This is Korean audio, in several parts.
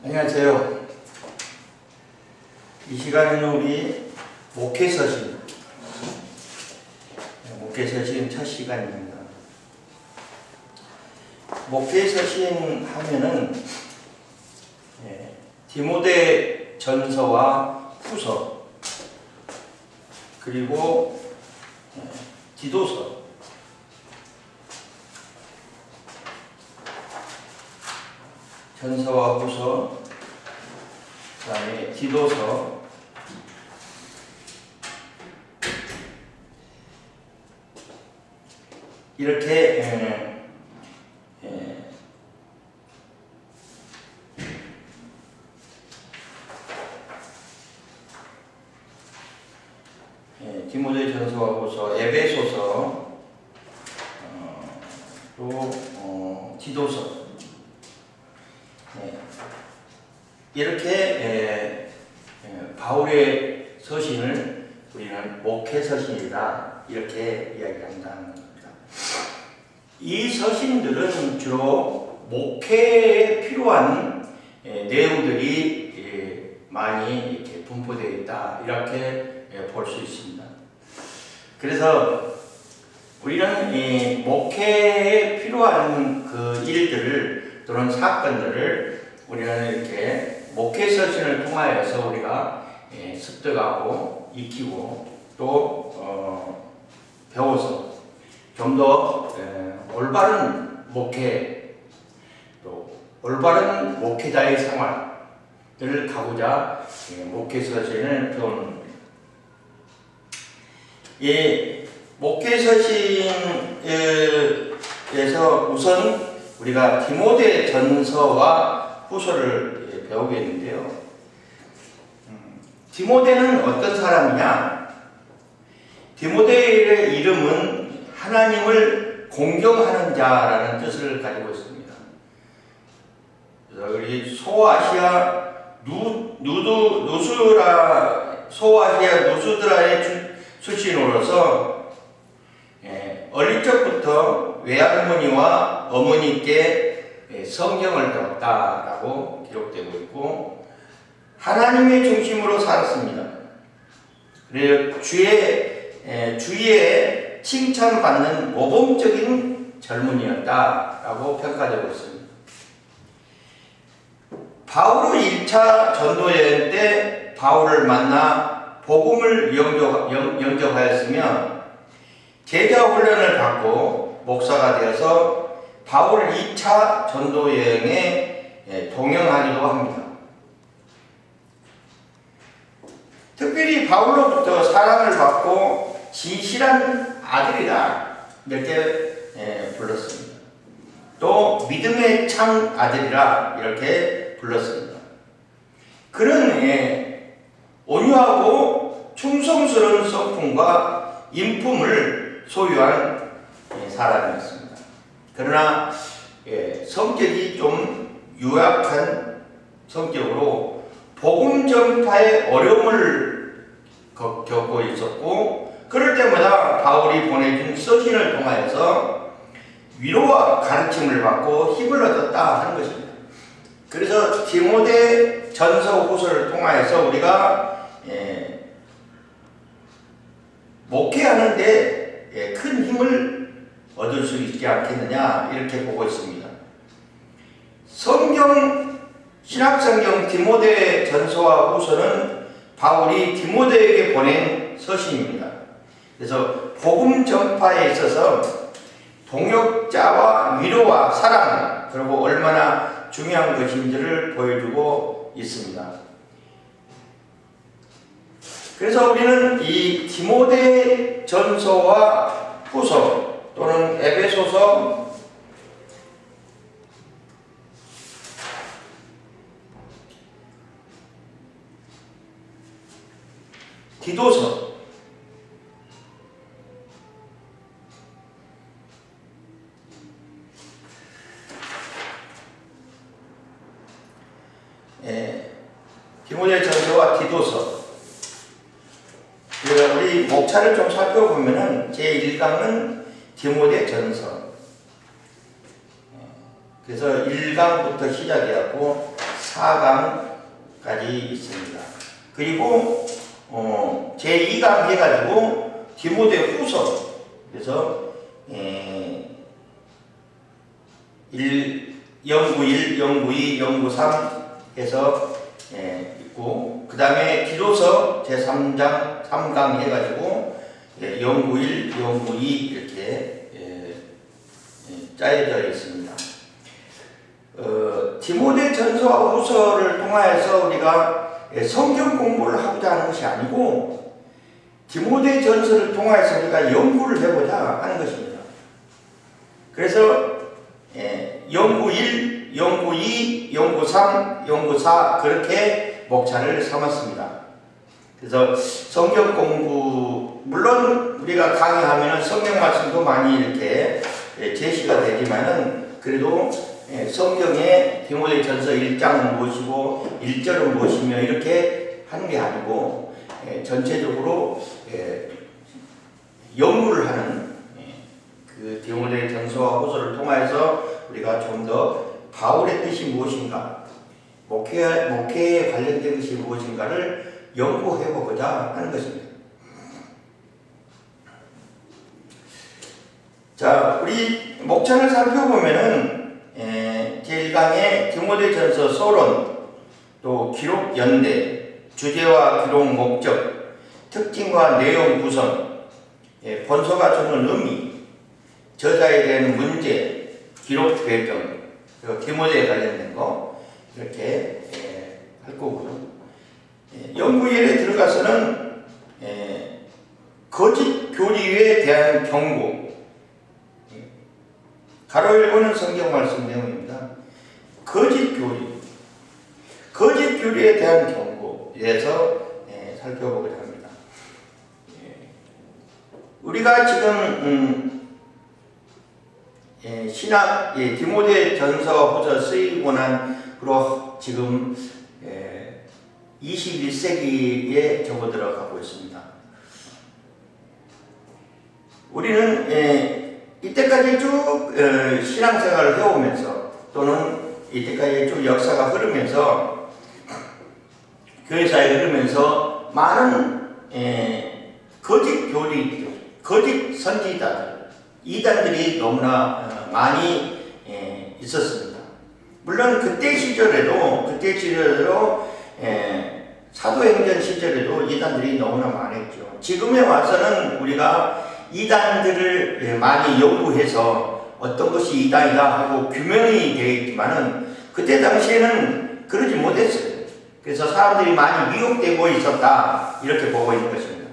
안녕하세요. 이 시간에는 우리 목회서신 첫 시간입니다. 목회서신 하면은 디모데 전서와 후서 그리고 디도서 전서와 후서, 그 다음에 디도서, 이렇게 디모데 전서와 후서, 에베소서, 또 디도서, 이렇게 바울의 서신을 우리는 목회서신이다 이렇게 이야기한다는 겁니다. 이 서신들은 주로 목회에 필요한 내용들이 많이 이렇게 분포되어 있다 이렇게 볼 수 있습니다. 그래서 우리는 이 목회에 필요한 그 일들을 또는 사건들을 우리는 이렇게 목회서신을 통하여서 우리가 습득하고 익히고 또 배워서 좀 더 올바른 목회 또 올바른 목회자의 생활을 가고자 목회서신을 배우는 겁니다. 이 목회서신에서 우선 우리가 디모데 전서와 후서를 배우겠는데요. 디모데는 어떤 사람이냐? 디모데의 이름은 하나님을 공경하는 자라는 뜻을 가지고 있습니다. 그래서 우리 소아시아 누스드라의 출신으로서 어릴 적부터 외할머니와 어머니께 성경을 배웠다라고 기록되고 있고 하나님의 중심으로 살았습니다. 그리고 주위에 칭찬받는 모범적인 젊은이였다라고 평가되고 있습니다. 바울은 1차 전도여행 때 바울을 만나 복음을 영접하였으며 제자 훈련을 받고 목사가 되어서 바울 2차 전도여행에 동행하기도 합니다. 특별히 바울로부터 사랑을 받고 진실한 아들이다 이렇게 불렀습니다. 또 믿음의 참 아들이라 이렇게 불렀습니다. 그는 온유하고 충성스러운 성품과 인품을 소유한 사람이었습니다. 그러나 성격이 좀 유약한 성격으로 복음 전파에 어려움을 겪고 있었고 그럴 때마다 바울이 보내준 서신을 통하여서 위로와 가르침을 받고 힘을 얻었다 하는 것입니다. 그래서 디모데 전서 후서를 통하여서 우리가 목회하는 데 큰 힘을 얻을 수 있지 않겠느냐 이렇게 보고 있습니다. 신약성경 디모데 전서와 후서는 바울이 디모데에게 보낸 서신입니다. 그래서 복음 전파에 있어서 동역자와 위로와 사랑 그리고 얼마나 중요한 것인지를 보여주고 있습니다. 그래서 우리는 이 디모데 전서와 후서 또는 에베소서 디도서 디모데 전서와 디도서 우리 목차를 좀 살펴보면은 제1강은 디모데 전서 그래서 1강부터 시작해갖고 4강까지 있습니다. 그리고 제2강 해가지고 디모데 후서, 그래서 연구 1, 연구 2, 연구 3 해서 있고, 그 다음에 기도서 제3장 3강 해가지고 연구 1, 연구 2 이렇게 짜여져 있습니다. 디모데 전서와 후서를 통하여서 우리가 성경 공부를 하고자 하는 것이 아니고 디모데 전서를 통하여서 우리가 연구를 해보자 하는 것입니다. 그래서 연구 1, 연구 2, 연구 3, 연구 4 그렇게 목차를 삼았습니다. 그래서 성경 공부, 물론 우리가 강의하면 성경 말씀도 많이 이렇게 제시가 되지만은 그래도 성경에 디모데 전서 1장은 무엇이고 1절은 무엇이며 이렇게 하는 게 아니고 전체적으로 연구를 하는 그 디모데 전서와 후서를 통해서 우리가 좀 더 바울의 뜻이 무엇인가, 목회에 관련된 것이 무엇인가를 연구해보고자 하는 것입니다. 자, 우리 목차를 살펴보면은 제1강의 디모데 전서 서론, 또 기록 연대, 주제와 기록 목적, 특징과 내용 구성, 본서가 주는 의미, 저자에 대한 문제, 기록 배경, 그리고 디모데에 관련된 거 이렇게 할 거고요. 연구 예에 들어가서는 거짓 교리에 대한 경고, 가로 열고는 성경 말씀 내용입니다. 거짓 교리에 대한 경고에서 살펴보고자 합니다. 우리가 지금 신학, 디모데 전서 후서 쓰이고 난 후로 지금 21세기에 접어들어가고 있습니다. 우리는 이때까지 쭉 신앙생활을 해오면서 또는 이때까지 쭉 역사가 흐르면서 교회사에 흐르면서 많은 거짓 교리, 거짓 선지자들, 이단들이 너무나 많이 있었습니다. 물론 그때 시절에도 사도행전 시절에도 이단들이 너무나 많았죠. 지금에 와서는 우리가 이단들을 많이 연구해서 어떤 것이 이단이다 하고 규명이 되어 있지만은 그때 당시에는 그러지 못했어요. 그래서 사람들이 많이 미혹되고 있었다 이렇게 보고 있는 것입니다.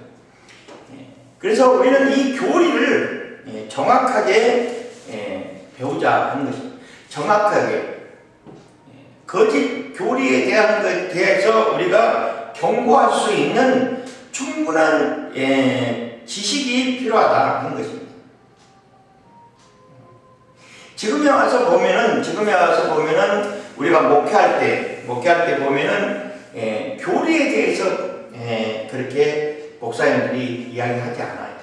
그래서 우리는 이 교리를 정확하게 배우자 하는 것입니다. 정확하게 거짓 교리에 대한 것에 대해서 우리가 경고할 수 있는 충분한 지식이 필요하다 하는 것입니다. 지금에 와서 보면은 우리가 목회할 때 보면은 교리에 대해서 그렇게 목사님들이 이야기하지 않아요.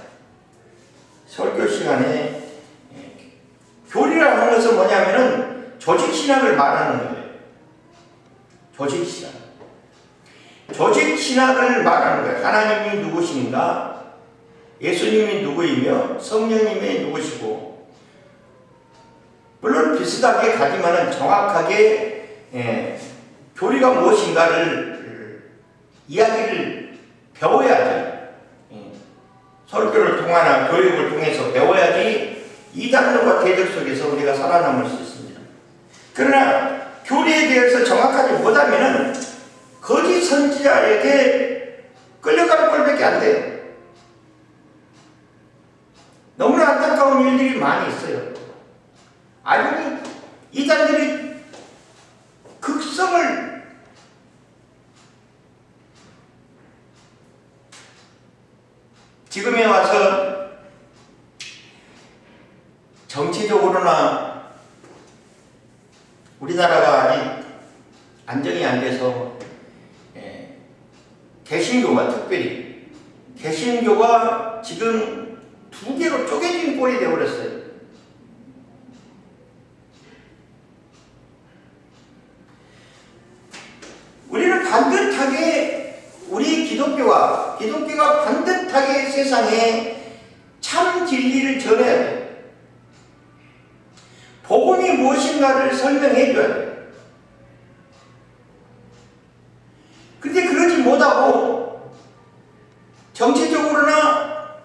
설교 시간에 교리라는 것은 뭐냐면은 조직신학을 말하는 거예요. 조직신학을 말하는 거예요. 하나님이 누구신가? 예수님이 누구이며 성령님이 누구시고, 물론 비슷하게 가지만은 정확하게 교리가 무엇인가를 이야기를 배워야지, 설교를 통하나 교육을 통해서 배워야지 이단들과 대적 속에서 우리가 살아남을 수 있습니다. 그러나 교리에 대해서 정확하지 못하면은 거짓 선지자에게 끌려가는 꼴밖에 안 돼요. 너무나 안타까운 일들이 많이 있어요. 아주 이단들이 극성을 지금에 와서 정치적으로나 우리나라가 아직 안정이 안 돼서 개신교가 특별히 개신교가 지금 두 개로 쪼개진 꼴이 되어버렸어요. 기독교가 반듯하게 세상에 참 진리를 전해야 돼. 복음이 무엇인가를 설명해 줘야 돼. 근데 그러지 못하고 정치적으로나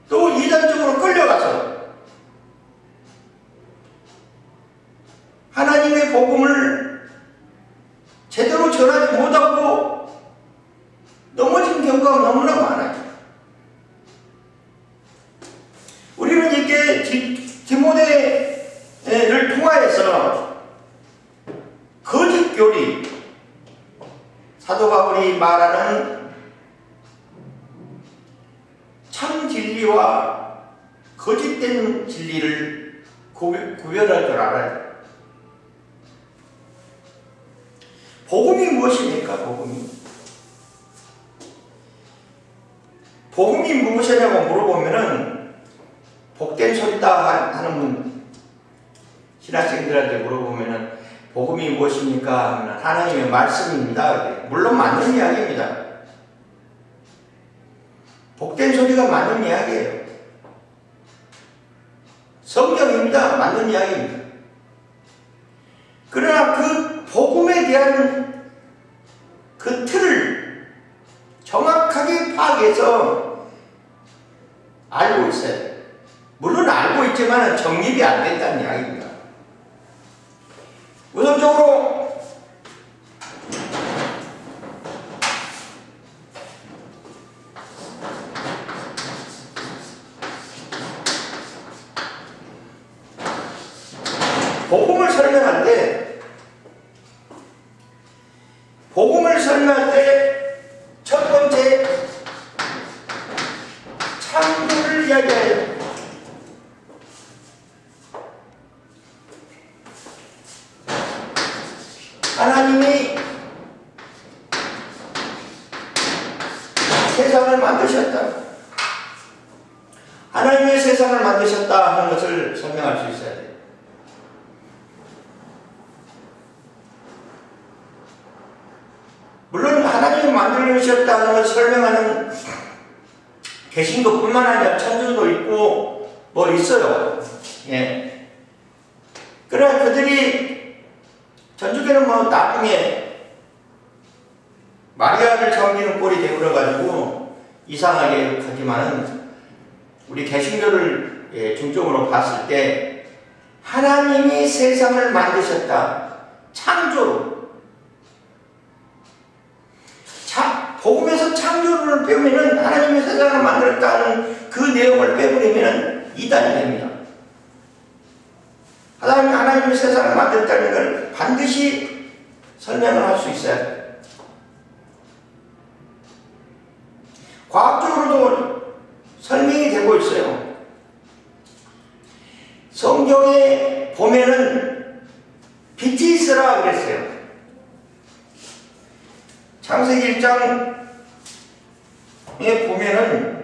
또 이단적으로 끌려가서 하나님의 복음을 제대로 전하지 못하고 넘어진 경우가 너무나 많아요. 우리는 이렇게 디모데를 통하여서 거짓 교리, 사도 바울이 말하는 참 진리와 거짓된 진리를 구별할 줄 알아요. 복음이 무엇입니까? 복음이 무엇이냐고 물어보면은 복된 소리다 하는 분, 신학생들한테 물어보면은 복음이 무엇입니까? 하면 하나님의 말씀입니다. 물론 맞는 이야기입니다. 복된 소리가 맞는 이야기예요. 성경입니다. 맞는 이야기입니다. 그러나 그 복음에 대한 그 틀을 정확하게 파악해서 알고 있어요. 물론 알고 있지만 정립이 안 된다는 이야기입니다. 우선적으로 복음을 설명할 때 첫 번째 창조를 이야기해요. 하나님이 세상을 만드셨다. 하나님의 세상을 만드셨다 하는 것을 설명할 수 있어야 돼요. 물론 하나님이 만들어주셨다는 것을 설명하는 개신교뿐만 아니라 천주도 있고 뭐 있어요. 예. 그러나 그들이 천주교는 뭐 나중에 마리아를 섬기는 꼴이 되어버려가지고 이상하게 하지만은 우리 개신교를 중점으로 봤을 때 하나님이 세상을 만드셨다. 창조로. 복음에서 창조를 빼면은 하나님이 세상을 만들었다는 그 내용을 빼버리면 이단이 됩니다. 하나님이 세상을 만들었다는 걸 반드시 설명을 할 수 있어야 돼요. 과학적으로도 설명이 되고 있어요. 성경에 보면은 빛이 있으라 그랬어요. 창세기 1장에 보면은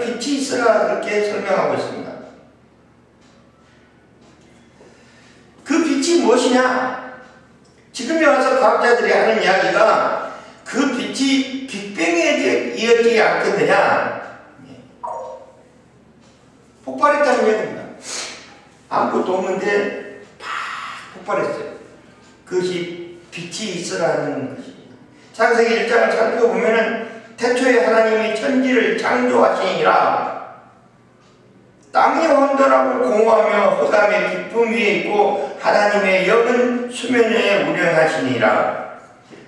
빛이 있으라 그렇게 설명하고 있습니다. 그 빛이 무엇이냐? 지금에 와서 과학자들이 하는 이야기가 그 빛이 빅뱅에 이어지지 않겠느냐? 폭발했다는 이야기입니다. 아무것도 없는데 팍 폭발했어요. 그것이 빛이 있으라는 것입니다. 창세기 1장을 살펴보면은 태초에 하나님이 천지를 창조하시니라. 땅이 혼돈하고 공허하며 흑암의 깊음 위에 있고 하나님의 영은 수면 위에 운행하시니라.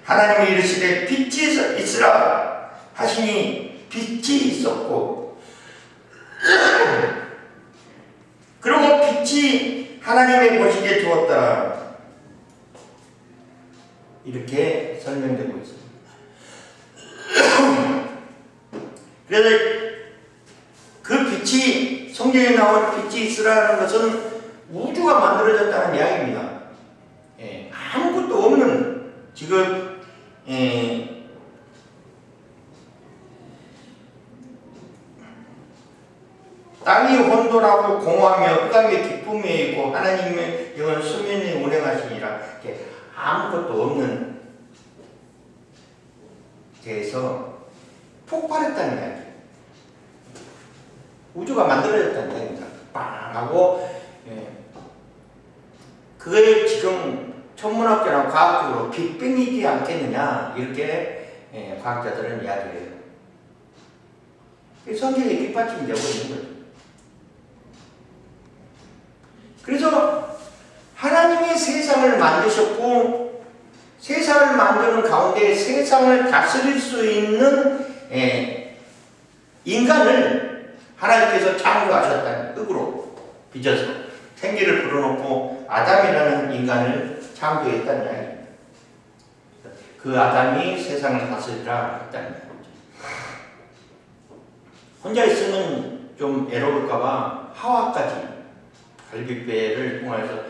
하나님이 이르시되 빛이 있으라 하시니 빛이 있었고 그리고 빛이 하나님의 보시기에 좋았다. 이렇게 설명되고 있습니다. 그래서 그 빛이 성경에 나온 빛이 있으라는 것은 우주가 만들어졌다는 이야기입니다. 아무것도 없는 지금 땅이 혼돈하고 공허하며 흑암의 깊음 위에 있고 하나님의 영은 수면에 운행하시니라. 아무것도 없는 대해서 폭발했다는 이야기. 우주가 만들어졌다는 이야기입니다. 빵 하고, 그걸 지금 천문학자나 과학적으로 빅뱅이지 않겠느냐, 이렇게 과학자들은 이야기해요. 성경에 뒷받침이 되고 있는 거죠. 그래서 하나님이 세상을 만드셨고, 세상을 만드는 가운데 세상을 다스릴 수 있는 인간을 하나님께서 창조하셨다는 뜻으로 빚어서 생기를 불어넣고 아담이라는 인간을 창조했다는 이야기입니다. 그 아담이 세상을 다스리라 했다는 이야기죠. 혼자 있으면 좀 애로울까봐 하와까지, 갈빗배를 통해서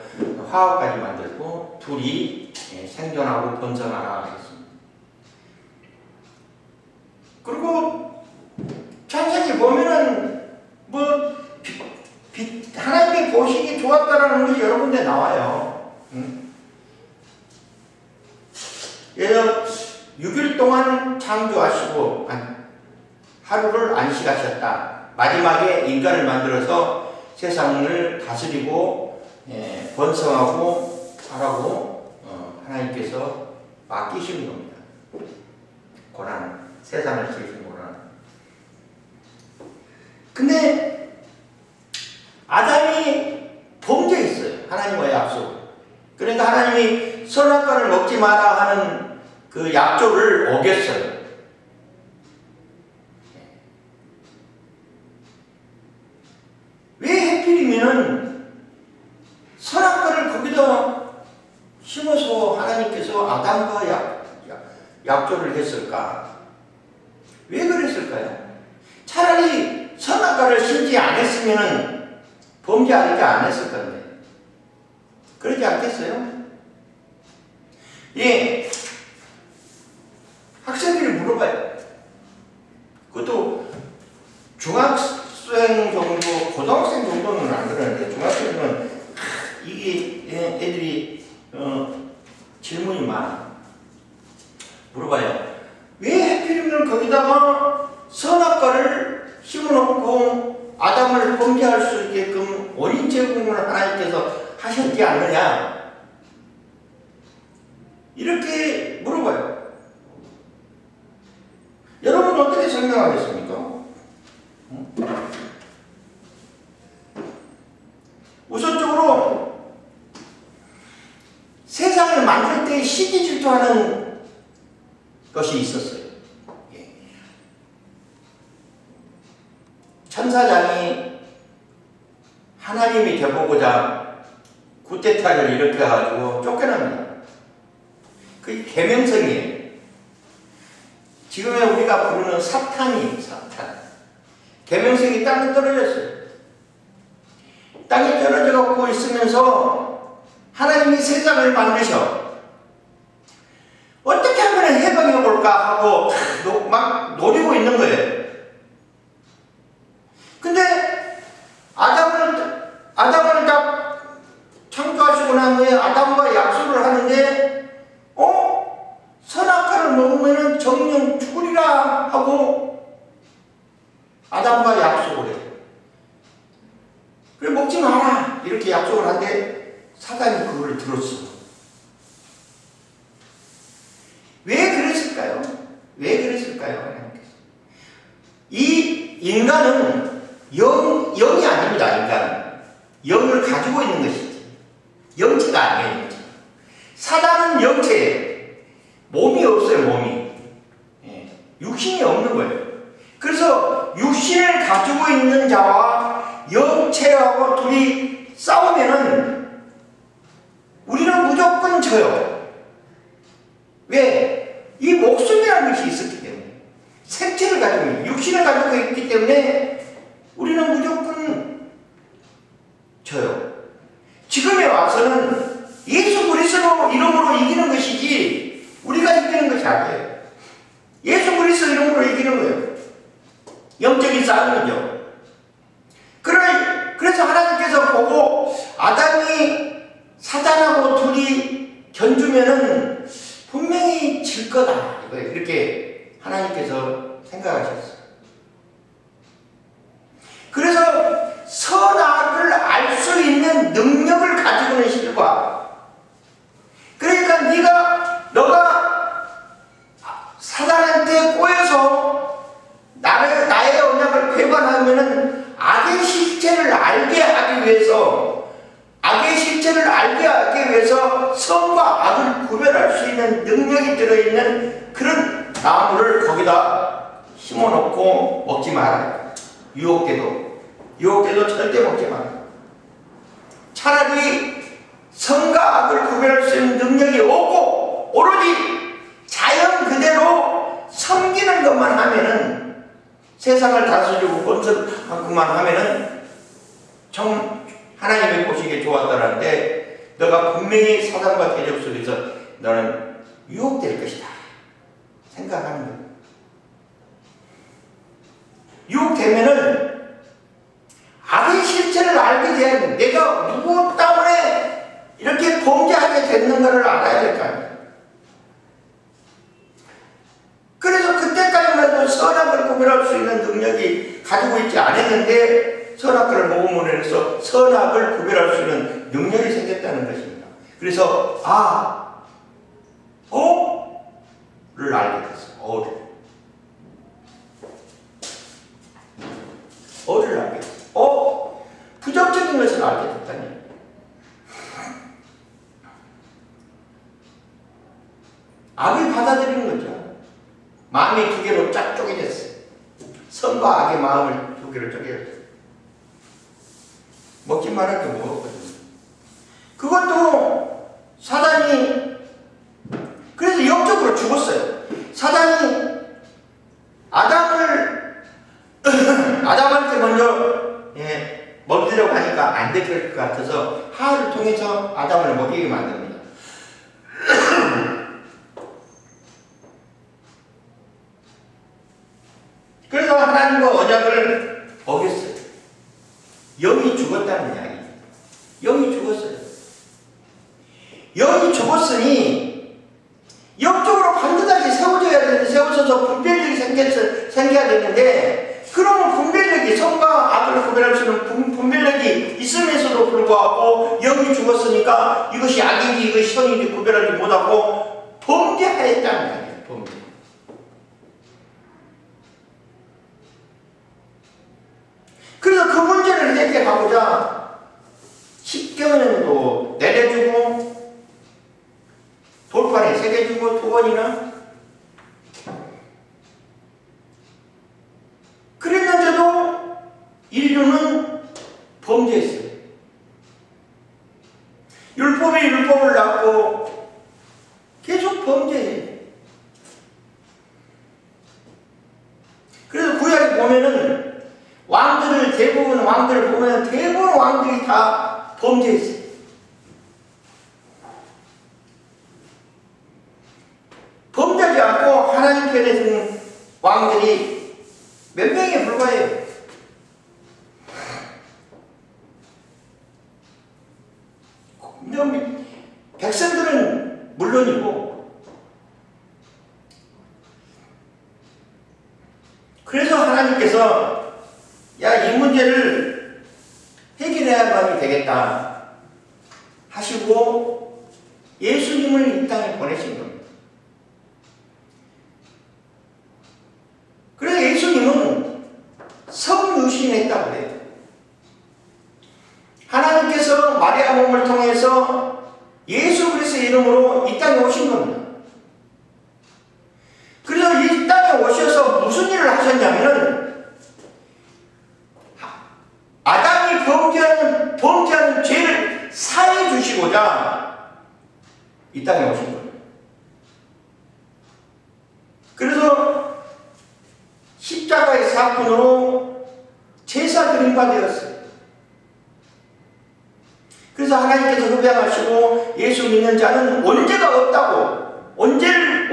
하와까지 만들고 둘이 생존하고 번성하라 했습니다. 그리고 창세기 보면은 하나님이 보시기 좋았다라는 것이 여러 군데 나와요. 예를 6일 동안 창조하시고 하루를 안식하셨다. 마지막에 인간을 만들어서 세상을 다스리고 번성하고 하라고 하나님께서 맡기신 겁니다. 고난, 세상을 지으신 고난. 근데 아담이 범죄했어요. 하나님과의 약속. 그러니까 하나님이 선악과를 먹지 마라 하는 그 약조를 어겼어요. 왜 하필이면 선악과를 거기다 심어서 하나님께서 아담과 약조를 했을까? 왜 그랬을까요? 차라리 선악과를 심지 않았으면 범죄하지 않았을 건데. 그러지 않겠어요? 예. 학생들이 물어봐요. 그것도 중학생 정도, 고등학생 정도는 안 그러는데, 중학생은 이게 애들이 질문이 많아. 물어봐요. 왜 하필이면 거기다가 선악과를 심어놓고 아담을 범죄할 수 있게끔 원인 제공을 하나님께서 하셨지 않느냐? 이렇게 물어봐요. 여러분 어떻게 설명하겠습니까? 우선적으로 세상을 만들 때 시기 질투하는 것이 있었어요. 천사장이 하나님이 되보고자 구테타를 일으켜가지고 쫓겨납니다. 그게 계명성이에요. 지금의 우리가 부르는 사탄이 사탄. 계명성이 땅에 떨어졌어요. 땅에 떨어져 갖고 있으면서 하나님이 세상을 만드셔. 어떻게 하면 해방해 볼까 하고 막 노리고 있는 거예요. 근데 아담을 딱 창조하시고 난 후에 아담과 약속을 하는데 선악과를 먹으면 정령 죽으리라 하고 아담과 약속을 해요. 그래 먹지 마라 이렇게 약속을 하는데 사단이 그걸 들었어. 왜 그랬을까요? 왜 그랬을까요? 이 인간은 영이 아닙니다. 인간은 영을 가지고 있는 것이지 영체가 아니에요. 사단은 영체예요. 몸이 없어요. 몸이 육신이 없는 거예요. 그래서 육신을 가지고 있는 자와 영체하고 둘이 싸우면은 우리는 무조건 져요. 왜? 이 목숨이라는 것이 있었기 때문에, 생체를 가지고 있는, 육신을 가지고 있기 때문에 우리는 무조건 져요. 지금에 와서는 예수 그리스도 이름으로 이기는 것이지 우리가 이기는 것이 아니에요. 예수 그리스도 이름으로 이기는 거예요. 영적인 싸움이죠. 그래서 하나님께서 보고 아담이 사단하고 둘이 견주면은 분명히 질 거다. 이렇게 하나님께서 생각하셨어요. 그래서 선악을 알 수 있는 능력을 가지고는 실과, 그러니까 너가 사단한테 꼬여서 나의 언약을 배반하면은 악의 실체를 알게 하기 위해서, 선과 악을 구별할 수 있는 능력이 들어있는 그런 나무를 거기다 심어놓고 먹지 마라. 유혹돼도 절대 먹지 마라. 차라리 선과 악을 구별할 수 있는 능력이 없고 오로지 자연 그대로 섬기는 것만 하면은, 세상을 다스리고 건설하고만 하면은 정 하나님이 보시기에 좋았다는데, 너가 분명히 사단과 대적 속에서 너는 유혹될 것이다 생각하는 거예요. 유혹되면은 악의 실체를 알게 돼야 돼. 내가 무엇 때문에 이렇게 범죄하게 됐는가를 알아야 될 거 아니에요. 그래서 그때까지만 해도 선악을 구별할 수 있는 능력이 가지고 있지 않았는데, 선악을 먹음으로 해서 선악을 구별할 수 있는 능력이 생겼다는 것입니다. 그래서 어를 알게 됐어요. 어를 알게 됐어요. 부정적인 것을 알게 됐다니. 악을 받아들이는 거죠. 마음이 두 개로 쫙 쪼개졌어요. 선과 악의 마음을 두 개로 쪼개졌어요. 먹지 말할 게 먹었거든요. 그것도 사단이, 그래서 영적으로 죽었어요. 사단이 아담한테 먼저 먹이려고 하니까 안 될 것 같아서 하와를 통해서 아담을 먹이게 만듭니다. 그래서 하나님과 언약을 어겼어요. 영이 죽었다는 이야기예요. 영이 죽었어요. 영이 죽었으니 영적으로 반드시 세워져야 되는데, 세워져서 분별력이 생겨야 되는데, 그러면 분별력이, 선과 악을 구별할 수 있는 분별력이 있으면서도 불구하고 영이 죽었으니까 이것이 악인지 이것이 선인지 구별하지 못하고 범죄하였다는 이야기예요. 범죄. 그래서 그 문제를 해결하고자 십계명도 내려주고 돌판에 새겨주고 2번이나, 그랬는데도 인류는 범죄했어요. 율법이 율법을 낳고 계속 범죄해요. 그래서 구약에 보면은 대부분 왕들을 보면 대부분 왕들이 다 범죄했어요. 범죄하지 않고 하나님 편에 든 왕들이 몇 명에 불과해요. 백성들은 물론이고, 그래서 하나님께서 이 문제를 해결해야만 되겠다 하시고 예수님을 이 땅에 보내신 겁니다. 그래서 예수님은 성유신했다고 해요. 하나님께서 마리아 몸을 통해서 예수 그리스도의 이름으로 이 땅에 오신 겁니다. 그래서 이 땅에 오셔서 무슨 일을 하셨냐면은, 아담이 범죄하는 죄를 사해 주시고자 이 땅에 오신 거예요. 그래서 십자가의 사건으로 제사 드린 바 되었어요. 그래서 하나님께서 흡양하시고 예수 믿는 자는 원죄가 없다고, 원죄를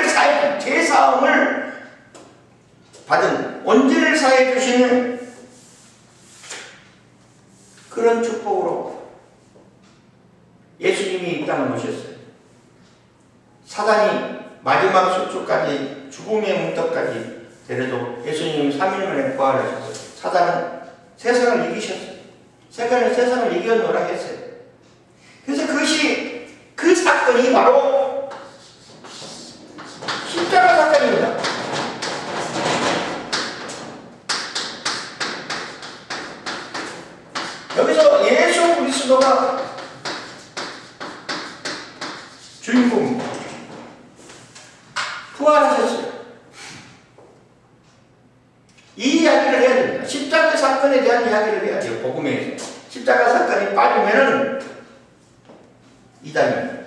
사해, 제사함을 받은, 원죄를 사해 주시는 그런 축복으로 예수님이 이 땅을 오셨어요. 사단이 마지막 수초까지 죽음의 문턱까지 데려도 예수님 3일 만에 부활하셔서 사단은 세상을 이기셨어요. 세상을 이겨놓으라 했어요. 그래서 그 사건이 바로 십자가 사건입니다. 여기서 예수 그리스도가 주인공입니다. 부활하셨어요. 이 이야기를 해야 됩니다. 십자가 사건에 대한 이야기를 해야 돼요. 복음에 십자가 사건이 빠지면은 이단입니다.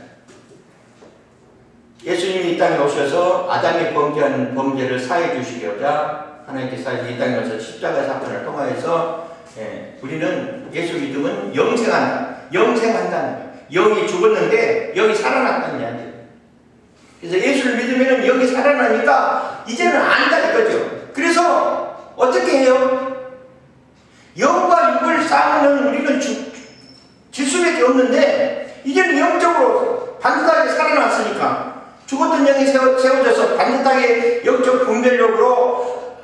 예수님이 이 땅에 오셔서 아담이 범죄한 범죄를 사해 주시려자 하나님께서 이 땅에 오셔서 십자가 사건을 통하여서 우리는 예수 믿으면 영생한다는 거예요. 영이 죽었는데 영이 살아났다는 이야기예요. 그래서 예수를 믿으면 영이 살아나니까 이제는 안다 이거죠. 그래서 어떻게 해요? 영과 육을 싸우는 우리는 질 수밖에 없는데 이제는 영적으로 반듯하게 살아났으니까 죽었던 영이 세워져서 반듯하게 영적 분별력으로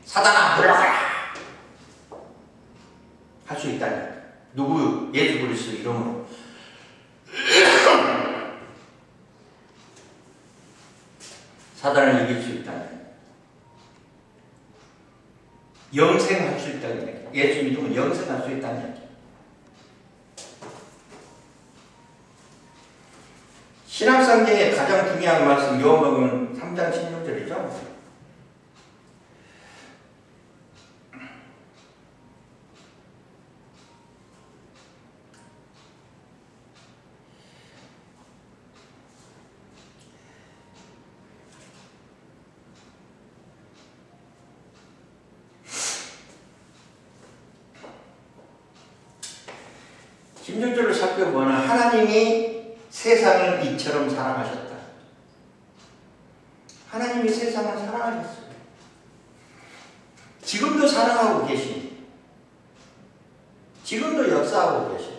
사단아 물러가라 할 수 있다는 거예요. 누구? 예수 그리스도 이름으로. 사단을 이길 수 있다는 거예요. 영생할 수 있다는 거예요. 예수 믿으면 영생할 수 있다는 거예요. 신약성경의 가장 중요한 말씀 요한복음 3장 16절이죠. (16절을) 살펴보면 하나님이 세상을 이처럼 사랑하셨다. 하나님이 세상을 사랑하셨어요. 지금도 사랑하고 계십니다. 지금도 역사하고 계셔요.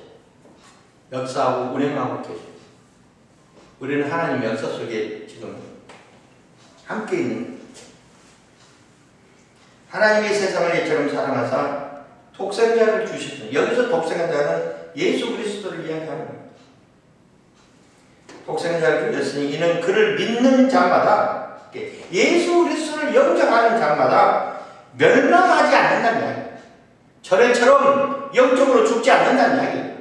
역사하고 운행하고 계셔요. 우리는 하나님 역사 속에 지금 함께 있는 하나님이 세상을 이처럼 사랑하사 독생자를 주셨습니다. 여기서 독생자는 예수 그리스도를 이야기하는 겁니다. 독생자를 주셨으니 이는 그를 믿는 자마다 예수 그리스도를 영접하는 자마다 멸망하지 않는다는 이야기예요. 저래처럼 영적으로 죽지 않는다는 이야기예요.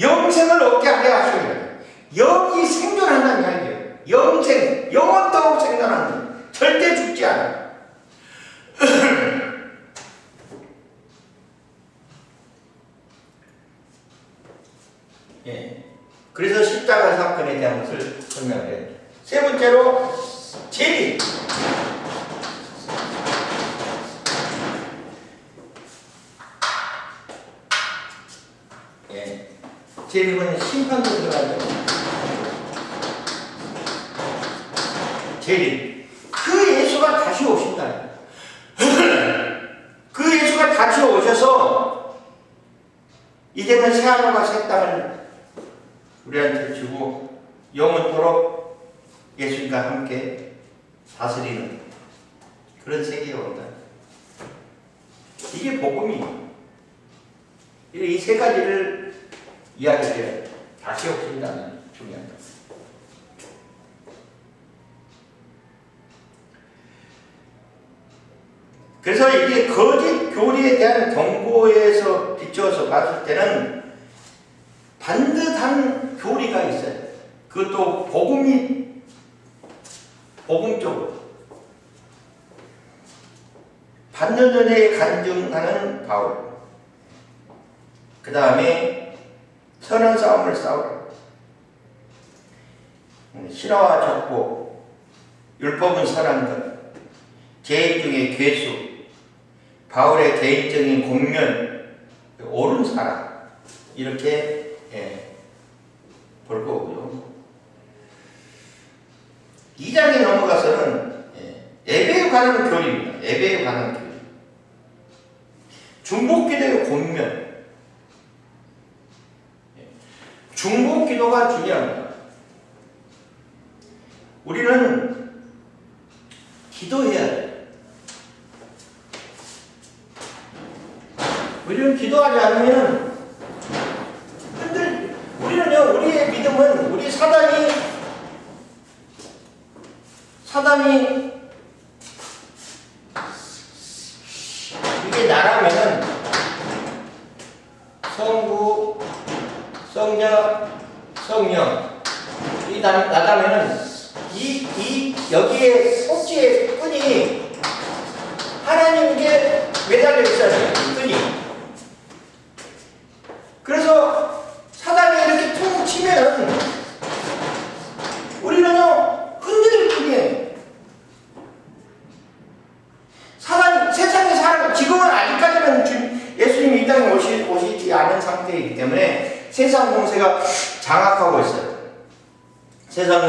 영생을 얻게 하려 하시는 영이 생존한다는 이야기예요. 영생, 영원토록 생존하는 절대 죽지 않아요. 예. 그래서 십자가 사건에 대한 것을 설명을 해요. 세 번째로 재림. 예. 재림은 심판도 들어가죠. 재림. 그 예수가 다시 오신다. 그 예수가 다시 오셔서 이제는 새하늘과 새 땅을 우리한테 주고 영원토록 예수님과 함께 다스리는 그런 세계가 온다. 이게 복음이에요. 이 세 가지를 이야기해야 다시 오신다는 중요한 것. 그래서 이게 거짓 교리에 대한 경고에서 비추어서 봤을 때는 반듯한 교리가 있어요. 그것도 복음적으로 받는 은혜에 간증하는 바울, 그 다음에 선한 싸움을 싸우라, 신화와 족보, 율법은 선한 것, 죄인 중에 괴수, 바울의 개인적인 공면, 옳은 사랑, 이렇게 볼 거고요. 2장에 넘어가서는 예배에 관한 교리입니다. 예배에 관한 교리. 중보기도의 권면. 중보기도가 중요합니다. 우리는 기도해야 돼. 우리는 기도하지 않으면 우리는요, 우리의 믿음은 우리 사단이 이게 나라면은 성부, 성자, 성령 이 나라면은 여기에 꼭지의 끈이 하나님께 매달려 있어야 돼요. 끈이. 그래서 사단이 이렇게 퉁 치면은 우리는요 흔들릴 뿐이에요. 세상의 사람, 지금은 아직까지는 예수님이 이 땅에 오시지 않은 상태이기 때문에 세상 권세가 장악하고 있어요. 세상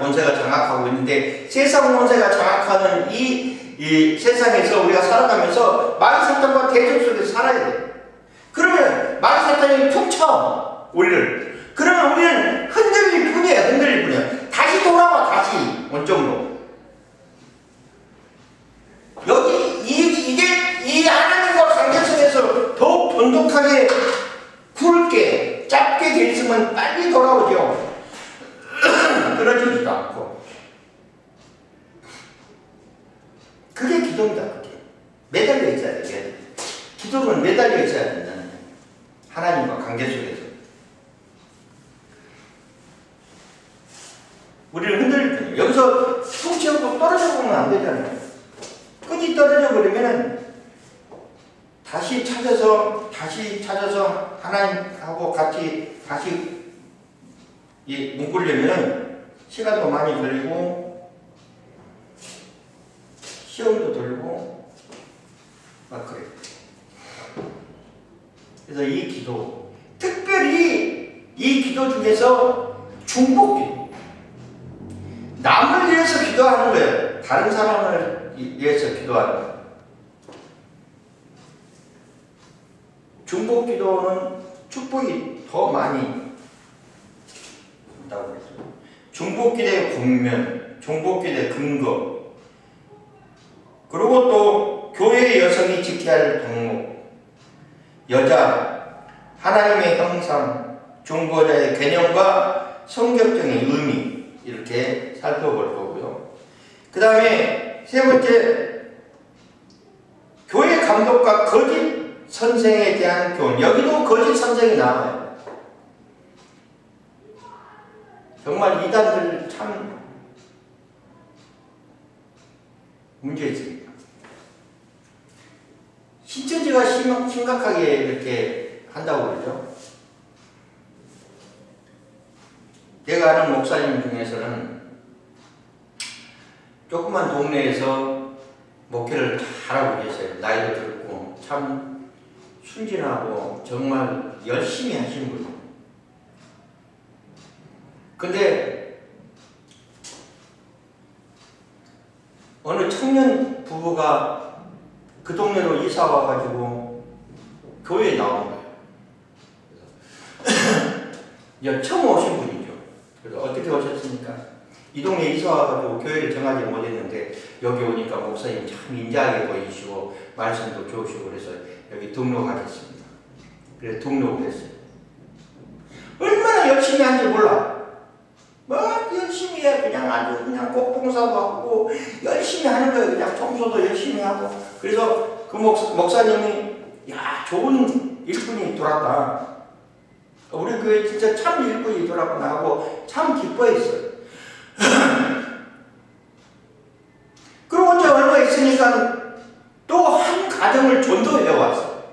권세가 장악하고 있는데, 세상 권세가 장악하는 이 세상에서 우리가 살아가면서 마귀사탄과 대적 속에서 살아야 돼요. 그러면 마귀사탄이 툭 쳐, 우리를. 그러면 우리는 흔들릴 뿐이에요. 다시 돌아와, 다시 원점으로. 이 하나님과 관계성에서 더욱 돈독하게 굵게 짧게 돼 있으면 빨리 돌아오죠. 끊어지지도 않고. 그게 기도입니다. 그게 매달려 있어야 돼. 기도는 매달려 있어야 된다는 거예요. 하나님과 관계 속에서 우리를 흔들릴 뿐이에요. 여기서 퉁치고 떨어져 보면 안 되잖아요. 끈이 떨어져 버리면 다시 찾아서 하나님하고 같이 다시 묶으려면 시간도 많이 걸리고 시험도 들고 막 그래요. 그래서 이 기도, 특별히 이 기도 중에서 중복기도, 남을 위해서 기도하는 거예요. 다른 사람을 위해서 기도하는 거예요. 중복기도는 축복이 더 많이 있다고 했죠. 중복기도의 국면, 중복기도의 근거, 그리고 또 교회의 여성이 지켜야 할 덕목, 여자, 하나님의 형상, 중보자의 개념과 성격적인 의미, 이렇게 살펴볼 거고요. 그 다음에 세 번째, 교회 감독과 거짓 선생에 대한 교훈. 여기도 거짓 선생이 나와요. 정말 이단들 참 문제 있습니다. 신천지가 심각하게 이렇게 한다고 그러죠. 내가 아는 목사님 중에서는 조그만 동네에서 목회를 잘하고 계세요. 나이도 들고 참 순진하고 정말 열심히 하시는 분이에요. 근데 어느 청년 부부가 그 동네로 이사 와가지고 교회에 나온 거예요. 그래서 처음 오신 분이죠. 그래서 어떻게 오셨습니까? 이 동네에 이사 와가지고 교회를 정하지 못했는데 여기 오니까 목사님 참 인자하게 보이시고 말씀도 좋으시고 그래서 여기 등록하겠습니다. 그래서 등록을 했어요. 얼마나 열심히 하는지 몰라. 뭐 열심히 해. 그냥 아주 그냥 꽃봉사도 하고 열심히 하는 거예요. 그냥 청소도 열심히 하고. 그래서 그 목사님이 야 좋은 일꾼이 돌았다. 우리 교회 진짜 참 일꾼이 돌았구나 하고 참 기뻐했어요. 그러고 이제 얼마 있으니까 또 한 가정을 전도해 왔어.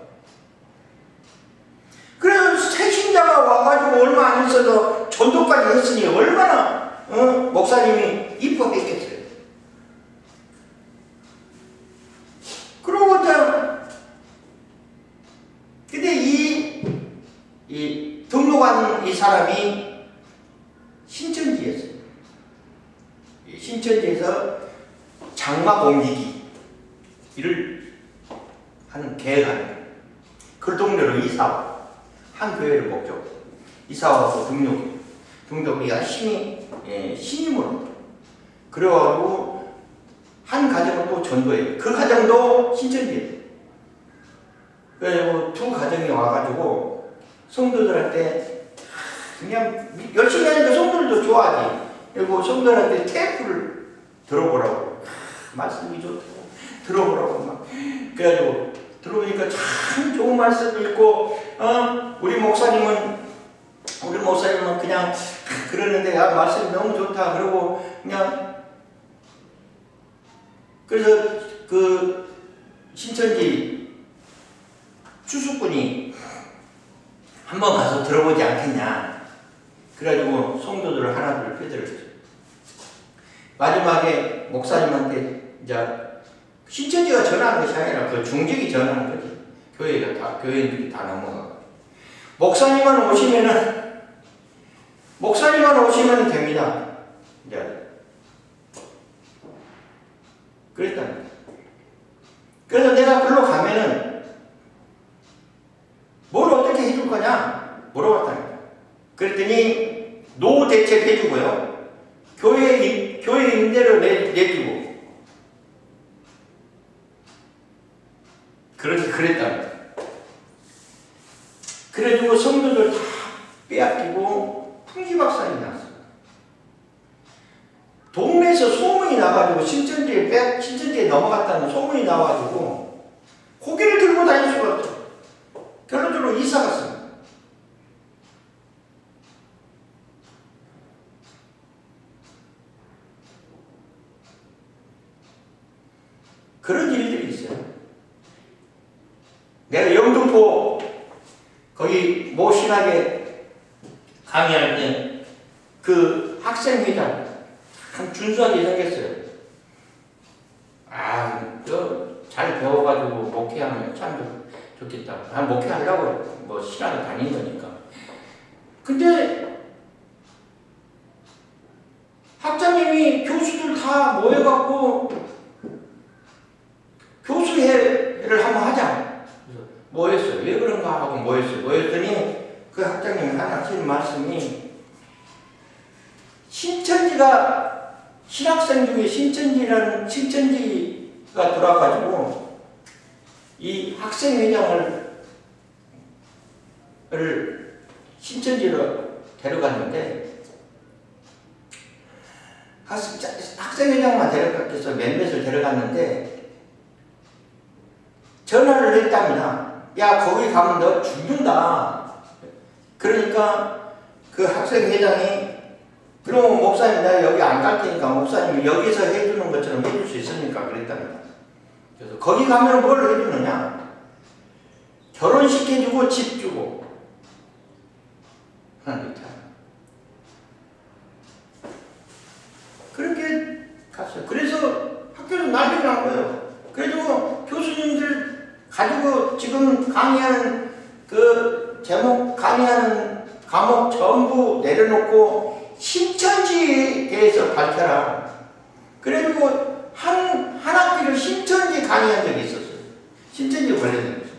그래서 새 신자가 와가지고 얼마 안 있어도 전도까지 했으니 얼마나 목사님이 이뻐했겠어요. 그러고 이제 근데 이 등록한 이 사람이 신천지였어요. 신천지에서 장막 옮기기를 하는 계획하는 거예요. 그 동네로 이사와 한 교회를 목적으로 이사와서 등록이 열심히 신임으로 그래가지고 한 가정을 또 전도해요. 그 가정도 신천지예요. 그래가지고 두 가정이 와가지고 성도들한테 그냥 열심히 하니까 성도들도 좋아하지. 그리고 성도들한테 테이프를 들어보라고. 말씀이 좋다고 들어보라고 막. 그래가지고 들어보니까 참 좋은 말씀이 있고, 우리 목사님은 그냥 그러는데, 야, 말씀이 너무 좋다. 그러고 그냥, 그래서 그 신천지 추수꾼이 한번 가서 들어보지 않겠냐. 그래가지고 성도들을 하나둘 빼들었죠. 마지막에 목사님한테 이제 신천지가 전하는 것이 아니라 그 중직이 전하는 거지. 교회인들이 다 넘어가고. 목사님만 오시면 됩니다. 이제. 그랬답니다. 그래서 내가 글로 가면은 뭘 어떻게 해줄 거냐? 물어봤답니다. 그랬더니 노후 대책 해주고요. 교회 임대료 내주고. 그랬답니다. 그래가지고 성도들 다 빼앗기고 풍지박산이 났어요. 동네에서 소문이 나가지고 신천지에 넘어갔다는 소문이 나와가지고 고개를 들고 다닐 수가 없어요. 결론적으로 이사 갔습니다. 그런 일들이 있어요. 내가 영등포 거기 모신학에 강의할 때 그 학생회장 참 준수하게 생겼어요. 잘 배워가지고 목회하면 참 좋겠다. 난 목회하려고 뭐 신학을 다닌 거니까. 근데 학장님이 교수들 다 모여갖고 교수회를 한번 하자. 그래서 모였어요. 왜 그런가 하고 모였어요. 모였더니 그 학장님이 하시는 말씀이 신학생 중에 신천지가 돌아가지고 이 학생회장을 신천지로 데려갔는데 학생회장만 데려갔겠어. 몇몇을 데려갔는데 전화를 했답니다. 야, 거기 가면 너 죽는다. 그러니까 그 학생회장이 그럼 목사님 내가 여기 안 갈 테니까 목사님이 여기서 해주는 것처럼 해줄 수 있습니까? 그랬답니다. 그래서 거기 가면 뭘 해주느냐? 결혼식 해주고 집 주고 그렇게 갔어요. 그래서 학교에서 난리가 난 거예요. 그래도 교수님들 가지고 지금 강의하는 강의하는 과목 전부 내려놓고 신천지에 대해서 밝혀라. 그래가지고 한 학기를 신천지 강의한 적이 있었어요. 신천지 관련된 거죠.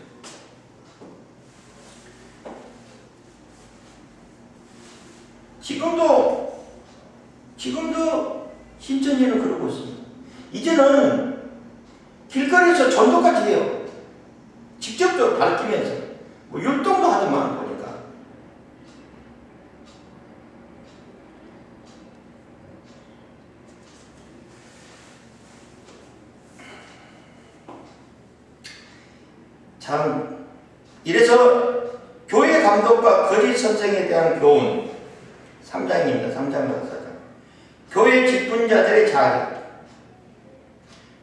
지금도 신천지는 그러고 있습니다. 이제는 길거리에서 전도까지 해요. 직접적으로 밝히면서 뭐 율동도 하더만 보니까. 참 이래서 교회 감독과 거짓 선생에 대한 교훈 3장입니다. 3장과 4장. 교회 직분자들의 자격,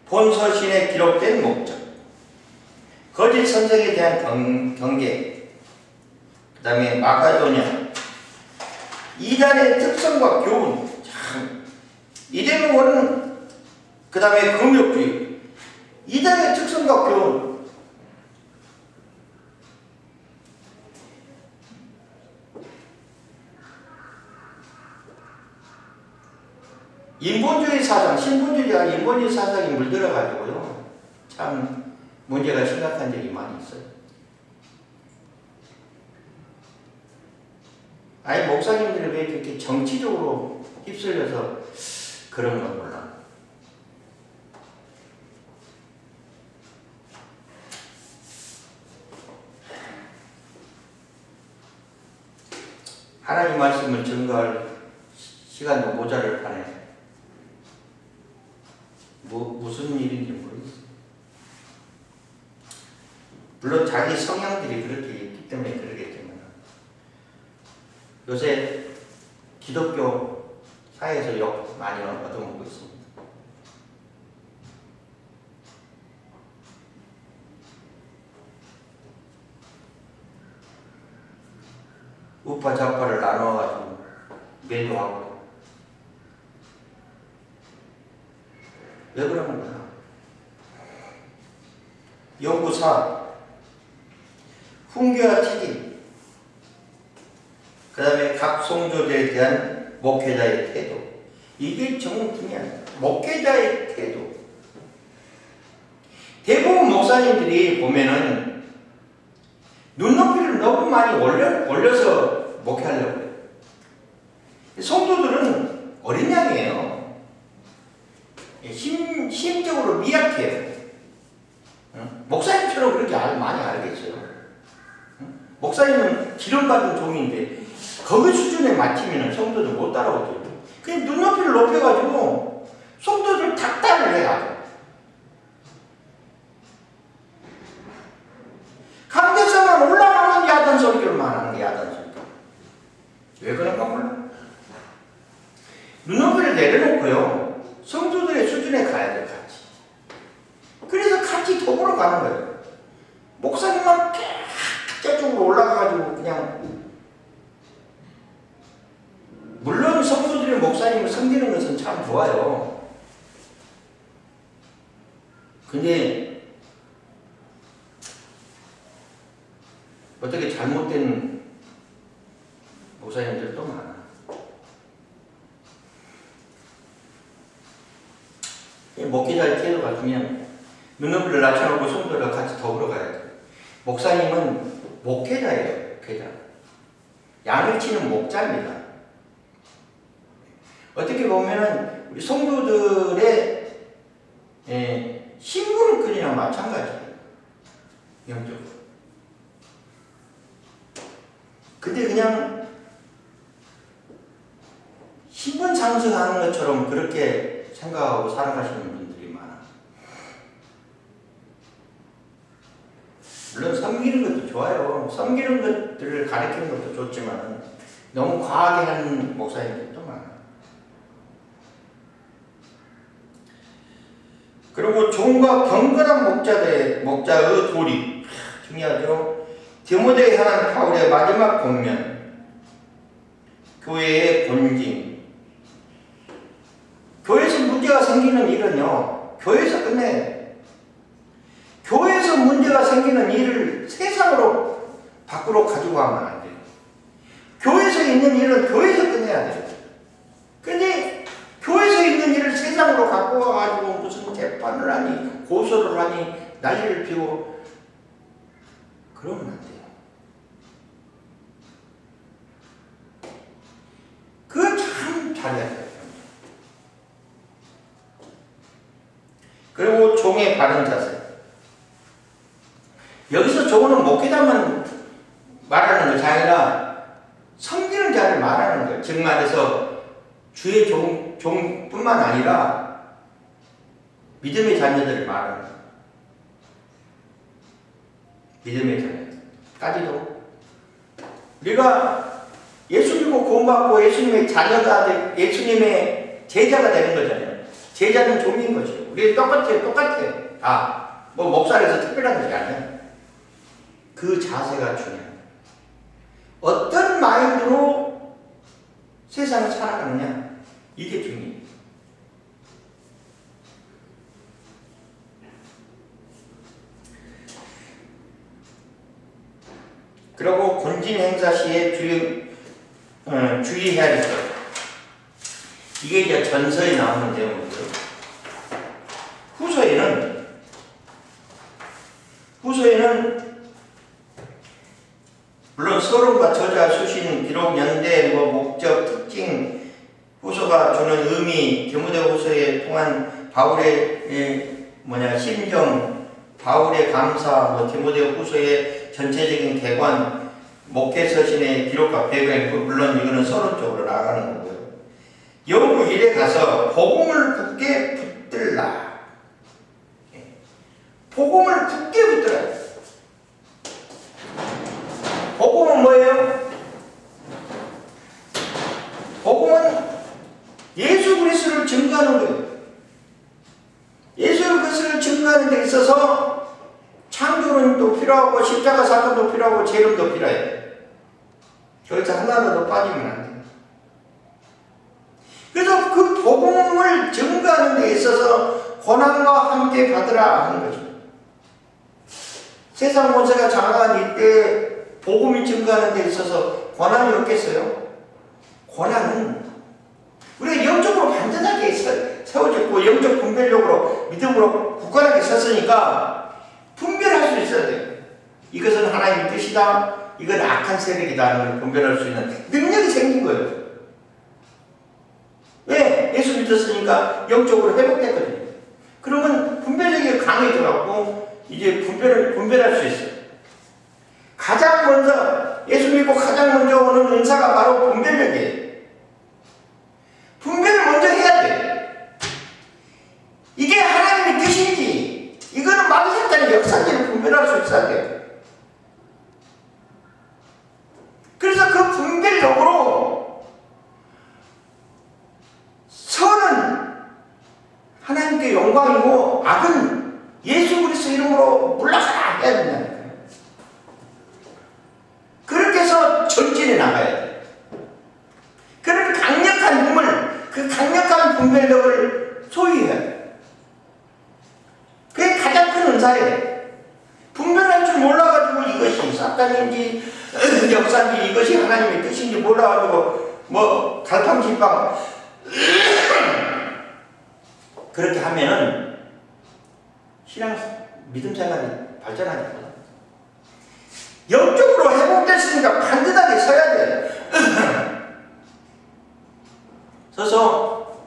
본서신에 기록된 목적, 거짓 선생에 대한 경계, 그 다음에 마가도냐, 이단의 특성과 교훈, 참 이대로는 그 다음에 금욕주의, 이단의 특성과 교훈. 인본주의 사상, 신본주의가 인본주의 사상이 물들어가지고요. 참 문제가 심각한 적이 많이 있어요. 아니 목사님들이 왜 이렇게 정치적으로 휩쓸려서 그런 건 몰라. 하나님 말씀을 증거할 시간도 모자랄 판에 무슨 일인지 모르겠어요. 물론 자기 성향들이 그렇게 있기 때문에 그러겠지만 요새 기독교 사회에서 욕 많이 얻어먹고 있습니다. 우파 좌파를 나눠가지고 매도하고 왜 그러는 거야? 연구사, 훈계와 튀김, 그 다음에 각 성도들에 대한 목회자의 태도, 이게 정말 중요합니다. 목회자의 태도. 대부분 목사님들이 보면은 눈높이를 너무 많이 올려서 목회하려고 해요. 성도들은 어린 양이에요. 심적으로 미약해요. 목사님처럼 그렇게 많이 알겠어요. 목사님은 기름받은 종인데 거기 수준에 맞추면 성도들 못 따라오죠. 그냥 눈높이를 높여가지고 성도들 닥달을 해야 강대상만 올라가면 야단 설교만 하는 게 야단 설교. 왜 그런가 몰라. 눈높이를 내려놓고요. 성도들의 수준에 가야 돼, 같이. 그래서 같이 도구로 가는 거예요. 목사님만 저쪽으로 올라가가지고 그냥 물론 성도들이 목사님을 섬기는 것은 참 좋아요. 근데 어떻게 잘못된 목사님들도 많아. 목회자의 태도가 중요합니다. 눈높이를 낮춰놓고 성도들과 같이 더불어 가야 돼. 목사님은 목회자예요. 목회자. 양을 치는 목자입니다. 어떻게 보면은 우리 성도들의 신분을 끊이랑 마찬가지예요. 영적으로. 근데 그냥 신분 상승하는 것처럼 그렇게 생각하고 살아가시는 분들이 많아. 물론 섬기는 것도 좋아요. 섬기는 것들을 가르치는 것도 좋지만 너무 과하게 하는 목사님들도 많아. 그리고 종과 경건한 목자의 도리 중요하죠. 디모데에 향한 바울의 마지막 권면, 교회의 본질. 교회에서 문제가 생기는 일은요, 교회에서 끝내. 교회에서 문제가 생기는 일을 세상으로 밖으로 가지고 가면 안 돼요. 교회에서 있는 일은 교회에서 끝내야 돼요. 근데 교회에서 있는 일을 세상으로 갖고 와가지고 무슨 재판을 하니, 고소를 하니, 난리를 피고, 그러면 안 돼요. 그거 참 잘해야 돼요. 그리고 종의 바른 자세. 여기서 종은 목회자만 말하는 것이 아니라 섬기는 자를 말하는 거예요. 즉 말해서 주의 종뿐만 아니라 믿음의 자녀들을 말하는 거예요. 믿음의 자녀까지도. 우리가 예수 믿고 구원받고 예수님의 자녀가 예수님의 제자가 되는 거잖아요. 제자는 종인 거죠. 우리 똑같아요. 다. 뭐 목살에서 특별한 것이 아니야. 그 자세가 중요해요. 어떤 마인드로 세상을 살아가느냐, 이게 중요해요. 그리고 권진 행사 시에 주의해야 될 것. 이게 이제 전서에 나오는 내용이고요. 후서에는 물론 서론과 저자, 수신, 기록, 연대, 목적, 특징, 후서가 주는 의미, 디모데 후서에 통한 바울의 심정, 바울의 감사, 디모데 후서의 전체적인 개관, 목회 서신의 기록과 배경이 물론 이거는 서론적으로 나가는 거고요. 영구 1에 가서 복음을 굳게 붙들라. 복음을 굳게 붙들어야 돼. 복음은 뭐예요? 복음은 예수 그리스도를 증거하는 거예요. 예수 그리스도를 증거하는 데 있어서 창조론도 필요하고 십자가 사건도 필요하고 재론도 필요해요. 거기서 하나라도 빠지면 안 돼요. 그래서 그 복음을 증거하는 데 있어서 고난과 함께 받으라 하는 거죠. 세상 권세가 장악한 이때 복음이 증거하는 데 있어서 고난이 없겠어요? 고난은 우리가 영적으로 반듯하게 세워졌고 영적 분별력으로 믿음으로 굳건하게 섰으니까 분별할 수 있어야 돼요. 이것은 하나님의 뜻이다. 이건 악한 세력이다 하는 걸 분별할 수 있는 능력이 생긴 거예요. 왜? 예수 믿었으니까 영적으로 회복됐거든요. 그러면 분별력이 강해져갖고 이제 분별할 수 있어요. 가장 먼저 예수 믿고 가장 먼저 오는 은사가 바로 분별력이에요. 분별을 먼저 해야 돼. 이게 하나님의 뜻인지 이거는 만사자의 역사인지를 분별할 수 있어야 돼요. 그래서 그 분별력으로 선은 하나님께 영광이고 악은 예수 그리스도 이름으로 물러가라 해야 된다는 거예요. 그렇게 해서 전진해 나가야 돼요. 그런 강력한 힘을 그 강력한 분별력을 소유해야 돼요. 그게 가장 큰 은사예요. 분별할 줄 몰라가지고 이것이 사탄인지 역사인지 이것이 하나님의 뜻인지 몰라가지고 뭐 갈팡질팡 그렇게 하면은 신앙 믿음 생활이 발전하지 않아요. 영적으로 회복됐으니까 반듯하게 서야 돼요. 서서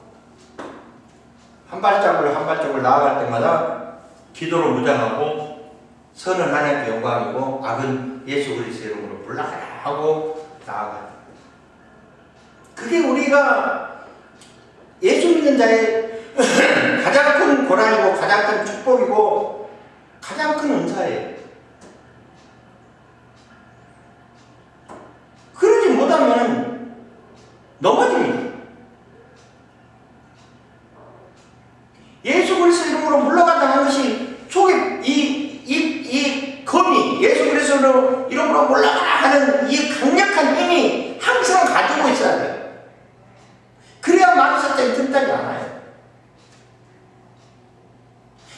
한 발자국을 한 발자국을 나아갈 때마다 기도로 무장하고 선은 하나님께 영광이고 악은 예수 그리스도 이름으로 물러가라 하고 나아가요. 그게 우리가 예수 믿는 자의 가장 큰 고난이고 가장 큰 축복이고 가장 큰 은사예요. 그러지 못하면 넘어집니다. 예수 그리스도 이름으로 물러간다는 것이 속에 이 검이 예수 그리스도 이름으로 물러가라 하는 이 강력한 힘이 항상 가지고 있어야 돼요. 그래야 만사자에 든다지 않아요.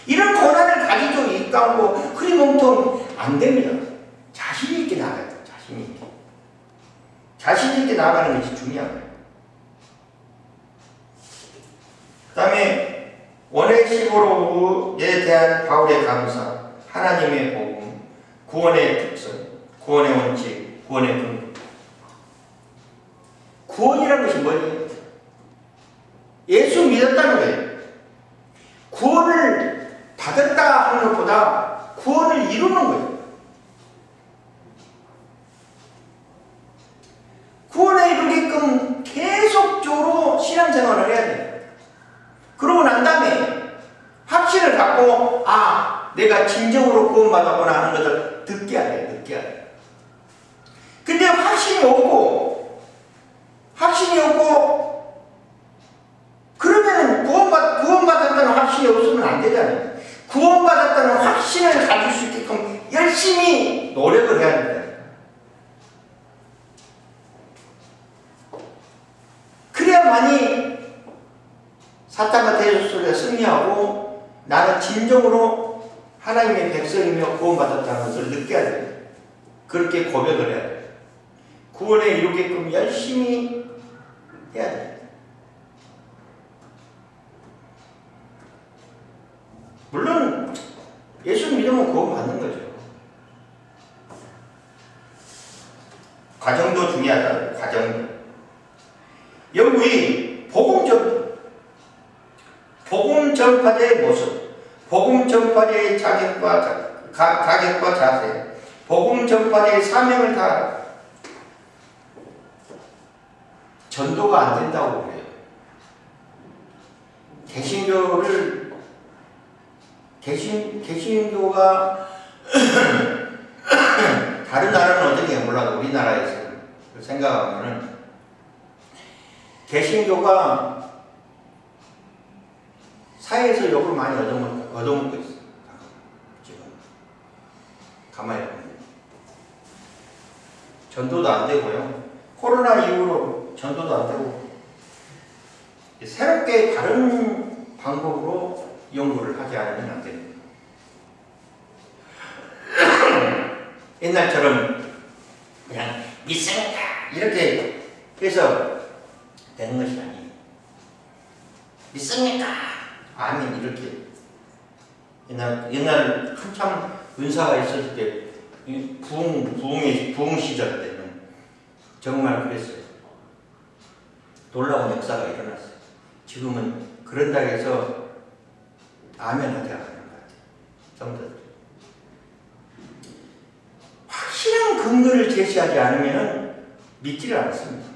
이런 고난을 가지고 있다고 흐리멍텅 안 됩니다. 자신 있게 나가야 돼요. 자신 있게. 자신 있게 나가는 것이 중요한 거예요. 그 다음에 오네시모로에 대한 바울의 감사, 하나님의 복음, 구원의 특성, 구원의 원칙, 구원의 근거. 구원이라는 것이 뭐예요? 예수 믿었다는 거예요. 구원을 받았다 하는 것보다 구원을 이루는 거예요. 구원에 이르게끔 계속적으로 신앙생활을 해야 돼요. 그러고 난 다음에 확신을 갖고 내가 진정으로 구원받았구나 하는 것을 듣게 해야 돼요. 근데 확신이 없고 그러면 구원받았다는 확신이 없으면 안 되잖아요. 구원받았다는 확신을 가질 수 있게끔 열심히 노력을 해야 됩니다. 그래야만이 사탄과 대적소리가 승리하고 나는 진정으로 하나님의 백성이며 구원받았다는 것을 느껴야 돼요. 그렇게 고백을 해야 돼요. 구원에 이루게끔 열심히 해야 돼요. 물론 예수 믿으면 구원받는 거죠. 과정도 중요하다. 과정도. 영국이 복음 전파자의 모습, 복음 전파자의 가격과 자세, 복음 전파자의 사명을 다 전도가 안 된다고 그래요. 개신교가 다른 나라는 어떻게 몰라도 우리나라에서 생각하면은 개신교가 사회에서 욕을 많이 얻어먹고 있어요. 지금 가만히 보면 전도도 안 되고요. 코로나 이후로 전도도 안 되고 새롭게 다른 방법으로 연구를 하지 않으면 안 됩니다. 옛날처럼 그냥 믿습니다 이렇게 해서 되는 것이 아니에요. 믿습니까? 아멘 이렇게. 옛날 한참 은사가 있었을 때 부흥 시절 때는 정말 그랬어요. 놀라운 역사가 일어났어요. 지금은 그런다 해서 아멘 하지 않는 것 같아요. 성도들. 확실한 근거를 제시하지 않으면 믿지를 않습니다.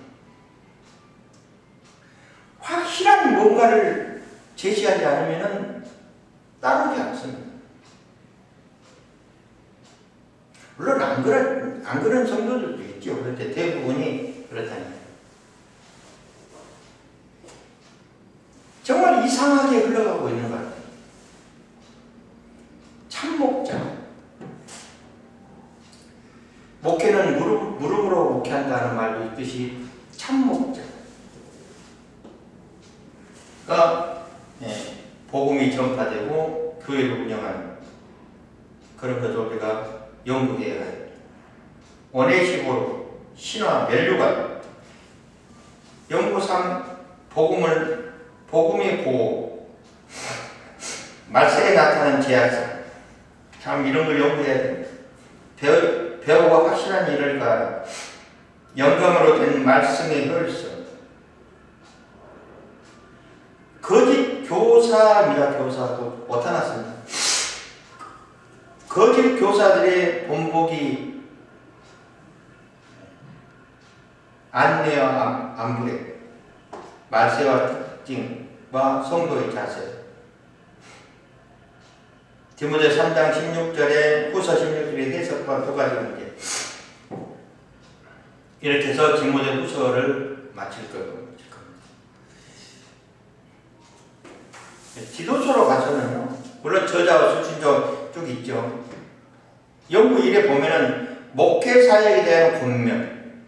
확실한 뭔가를 제시하지 않으면 따르지 않습니다. 물론 안 그런 성도들도 있죠. 그런데 대부분이 그렇다니까요. 정말 이상하게 흘러가고 있는 것 같아요. 참목자. 목회는 무릎으로 목회한다는 말도 있듯이 참목자. 그러니까 복음이 전파되고 교회를 운영하는 그런 것을 우리가 연구해야 해요. 오네시보로 신화 멸류관 연구 3 복음의 보호 말세에 나타난 제약사 참 이런 걸 연구해야 됩니다. 배우고 확실한 일을 가하라. 영감으로 된 말씀의 혈성 거짓 교사입니다. 교사도 나타났습니다. 거짓 교사들의 본보기 안내와 안부례 말세와 특징과 성도의 자세 디모데 3장 16절에 후서 16절의 해석과 두 가지 문제 이렇게 해서 디모데 후서를 마칠 겁니다. 지도서로 가서는요, 물론 저자와 수신조 쭉 있죠. 연구 1에 보면은 목회 사역에 대한 권면,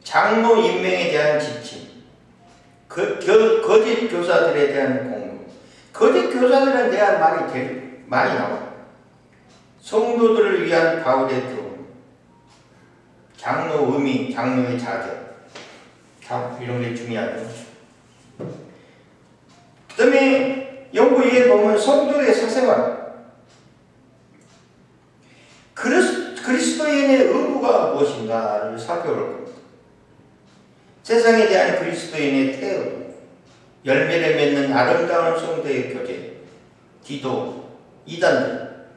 장로 임명에 대한 지침, 거짓 교사들에 대한 공부, 거짓 교사들에 대한 말이 제일 많이 나와요. 성도들을 위한 바울의 교훈, 장로 의미, 장로의 자격, 이런 게 중요하죠. 그 다음에 연구 2에 보면 성도의 사생활, 그리스도인의 의무가 무엇인가를 살펴볼 겁니다. 세상에 대한 그리스도인의 태도, 열매를 맺는 아름다운 성도의 교제, 기도, 이단들,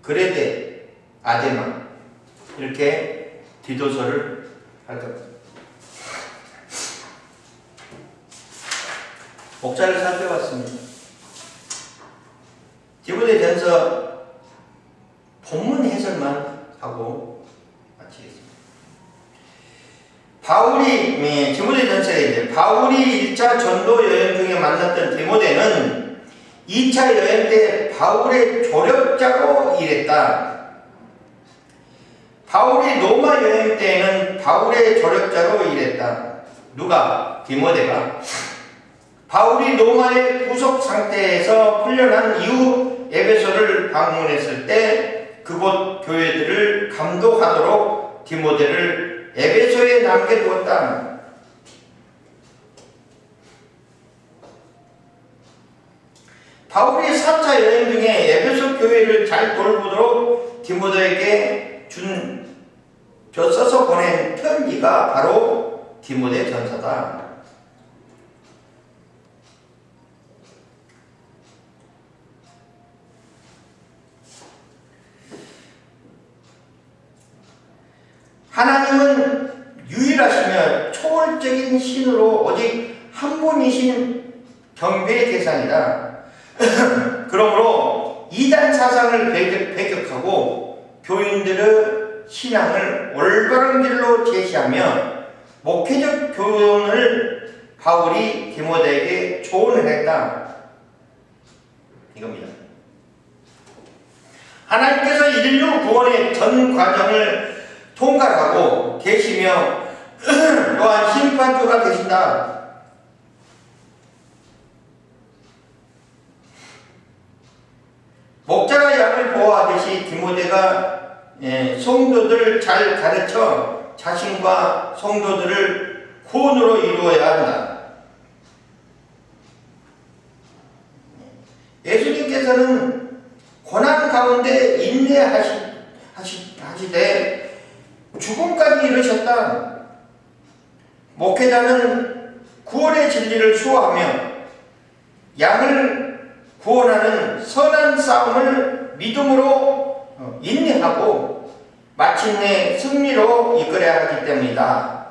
그레데, 아데마 이렇게 디도서를 할 겁니다. 목차를 살펴봤습니다. 디모데전서 본문 해설만 하고 마치겠습니다. 디모데전서에 바울이 1차 전도 여행 중에 만났던 디모데는 2차 여행 때 바울의 조력자로 일했다. 바울이 로마 여행 때에는 바울의 조력자로 일했다. 누가? 디모데가. 바울이 로마의 구속 상태에서 풀려난 이후 에베소를 방문했을 때 그곳 교회들을 감독하도록 디모데를 에베소에 남겨두었다. 바울이 4차 여행 중에 에베소 교회를 잘 돌보도록 디모데에게 써서 보낸 편지가 바로 디모데 전서다. 하나님은 유일하시며 초월적인 신으로 오직 한 분이신 경배의 대상이다. 그러므로 이단 사상을 배격하고 교인들의 신앙을 올바른 길로 제시하며 목회적 교훈을 바울이 디모데에게 조언을 했다. 이겁니다. 하나님께서 인류 구원의 전 과정을 통과하고 계시며 또한 심판주가 되신다. 목자가 양을 보호하듯이 디모데가 성도들을 잘 가르쳐 자신과 성도들을 구원으로 이루어야 한다. 예수님께서는 고난 가운데 인내하시되 죽음까지 이르셨다. 목회자는 구원의 진리를 수호하며 양을 구원하는 선한 싸움을 믿음으로 인내하고 마침내 승리로 이끌어야 하기 때문이다.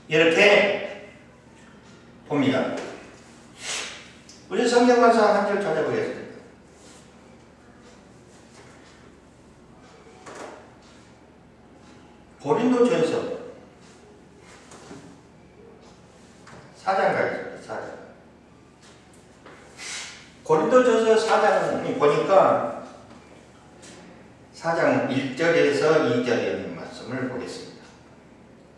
이렇게 봅니다. 우리 성경가서 한 절 찾아보겠습니다. 고린도전서 4장 가겠습니다. 4장. 고린도전서 4장 보니까 4장 1절에서 2절에 있는 말씀을 보겠습니다.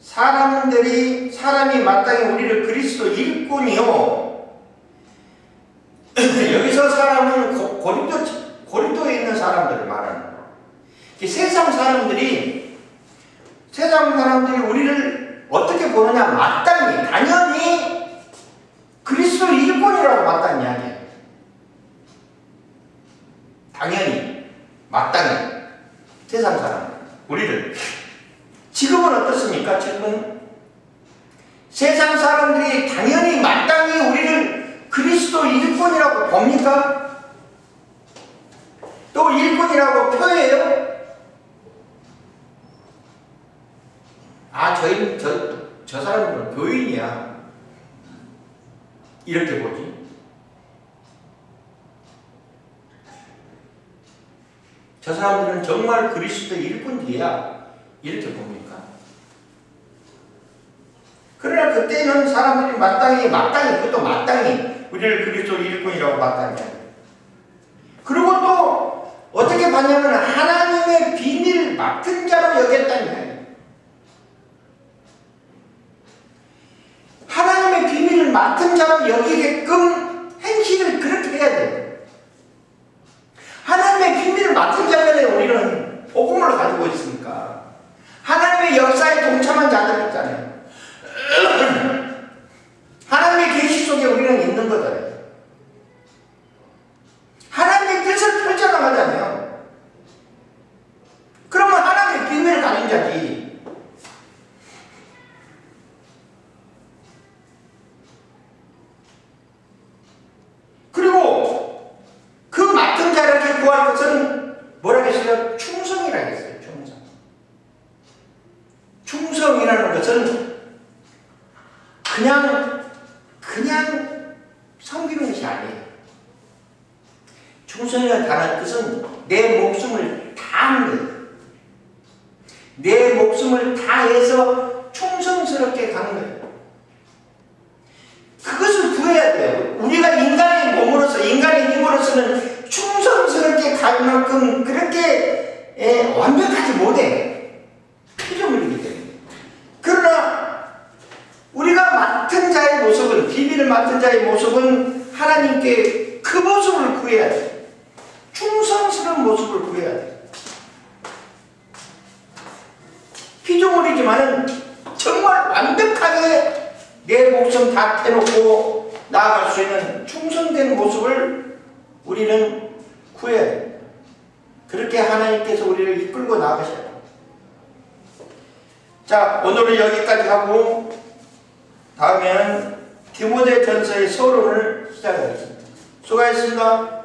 사람이 마땅히 우리를 그리스도 일꾼이요. 여기서 사람은 고린도에 있는 사람들을 말하는 거예요. 세상 사람들이 우리를 어떻게 보느냐? 마땅히, 당연히 그리스도 일꾼이라고 마땅히 이야기해요. 당연히, 마땅히 세상 사람 우리를. 지금은 어떻습니까? 지금은 세상 사람들이 당연히 마땅히 우리를 그리스도 일꾼이라고 봅니까? 또 일꾼이라고 표해요? 저 사람들은 교인이야. 이렇게 보지. 저 사람들은 정말 그리스도 일꾼이야. 이렇게 봅니까? 그러나 그때는 사람들이 그것도 마땅히 우리를 그리스도 일꾼이라고 마땅히 해요. 그리고 또 어떻게 봤냐면 하나님의 비밀을 맡은 자로 여겼다는 거예요. 하나님의 비밀을 맡은 자로 여기게끔 행실을 그렇게 해야 돼요. 하나님의 비밀을 맡은 자면에 우리는 복음을 가지고 있으니까 하나님의 역사에 동참한 자들 있잖아요. 하나님의 계시 속에 우리는 있는 거잖아요. 하나님의 뜻을 펼쳐나가잖아요. 그러면 하나님의 비밀을 가진 자지. 그리고 그 맡은 자에게 구할 것은 뭐라고 했어요? 충성이라고 했어요. 충성이라는 것은 그냥 섬기는 것이 아니에요. 충성이라는 단어의 뜻은 내 목숨을 다하는 거예요. 내 목숨을 다해서 충성스럽게 가는 거예요. 그것을 구해야 돼요. 우리가 인간의 몸으로서, 인간의 힘으로서는 충성스럽게 갈 만큼 그렇게 완벽하지 못해. 피조물이기 때문에. 그러나 우리가 맡은 자의 모습은, 비밀을 맡은 자의 모습은 하나님께 그 모습을 구해야 돼. 충성스러운 모습을 구해야 돼. 피조물이지만은 정말 완벽하게 내 목숨 다 태놓고 나아갈 수 있는 충성된 모습을 우리는 구해야 돼. 그렇게 하나님께서 우리를 이끌고 나가셔야 돼. 자, 오늘은 여기까지 하고 다음에는 디모데 전서의 서론을 시작하겠습니다. 수고하셨습니다.